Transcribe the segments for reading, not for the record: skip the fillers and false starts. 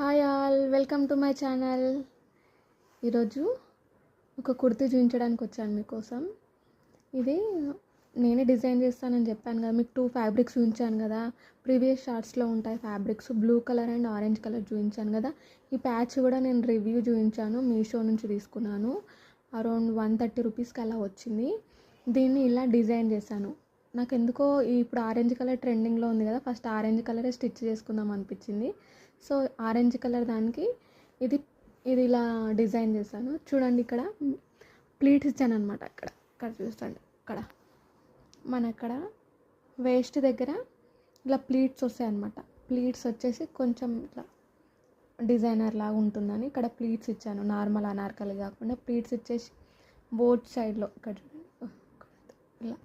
Hi all, welcome to my channel. ఈరోజు ఒక కుర్తీ చూపించడానికి వచ్చాను మీకోసం. ఇది నేనే డిజైన్ చేస్తానని చెప్పాను కదా, మీకు 2 ఫ్యాబ్రిక్స్ చూపించాను కదా. ప్రీవియస్ షార్ట్స్లో ఉంటాయి fabrics. Blue colour and orange colour చూపించాను కదా. ఈ ప్యాచ్ కూడా నేను రివ్యూ చూపించాను, మీషో నుంచి తీసుకున్నాను. అరౌండ్ 130 రూపీస్కి అలా వచ్చింది. దీన్ని ఇలా డిజైన్ చేశాను. నాకు ఎందుకో ఇప్పుడు ఆరెంజ్ కలర్ ట్రెండింగ్లో ఉంది కదా, ఫస్ట్ ఆరెంజ్ కలరే స్టిచ్ చేసుకుందాం అనిపించింది. సో ఆరెంజ్ కలర్ దానికి ఇది ఇది ఇలా డిజైన్ చేశాను. చూడండి, ఇక్కడ ప్లీట్స్ ఇచ్చాను అనమాట. ఇక్కడ చూడండి, ఇక్కడ వేస్ట్ దగ్గర ఇలా ప్లీట్స్ వస్తాయి అనమాట. ప్లీట్స్ వచ్చేసి కొంచెం ఇట్లా డిజైనర్ లాగా ఉంటుందని ఇక్కడ ప్లీట్స్ ఇచ్చాను. నార్మల్ అనార్కలి కాకుండా ప్లీట్స్ ఇచ్చేసి బోత్ సైడ్లో ఇక్కడ చూడండి ఇలా.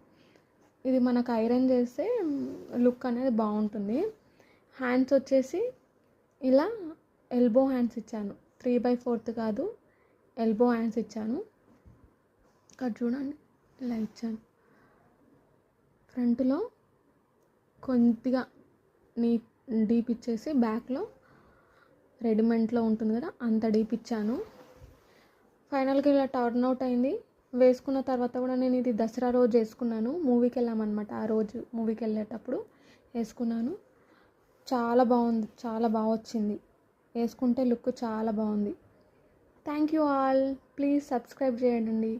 ఇది మనకు ఐరన్ చేస్తే లుక్ అనేది బాగుంటుంది. హ్యాండ్స్ వచ్చేసి ఇలా ఎల్బో హ్యాండ్స్ ఇచ్చాను. 3/4 కాదు, ఎల్బో హ్యాండ్స్ ఇచ్చాను. ఇక్కడ చూడండి, ఇలా ఇచ్చాను. ఫ్రంట్లో కొద్దిగా డీప్ ఇచ్చేసి బ్యాక్లో రెడీమేడ్లో ఉంటుంది కదా, అంత డీప్ ఇచ్చాను. ఫైనల్గా ఇలా టర్న్ అవుట్ అయింది. వేసుకున్న తర్వాత కూడా నేను ఇది దసరా రోజు వేసుకున్నాను. మూవీకి వెళ్ళామన్నమాట. ఆ రోజు మూవీకి వెళ్ళేటప్పుడు వేసుకున్నాను. చాలా బాగుంది, చాలా బాగా వచ్చింది. వేసుకుంటే లుక్ చాలా బాగుంది. Thank you all. Please subscribe చేయండి.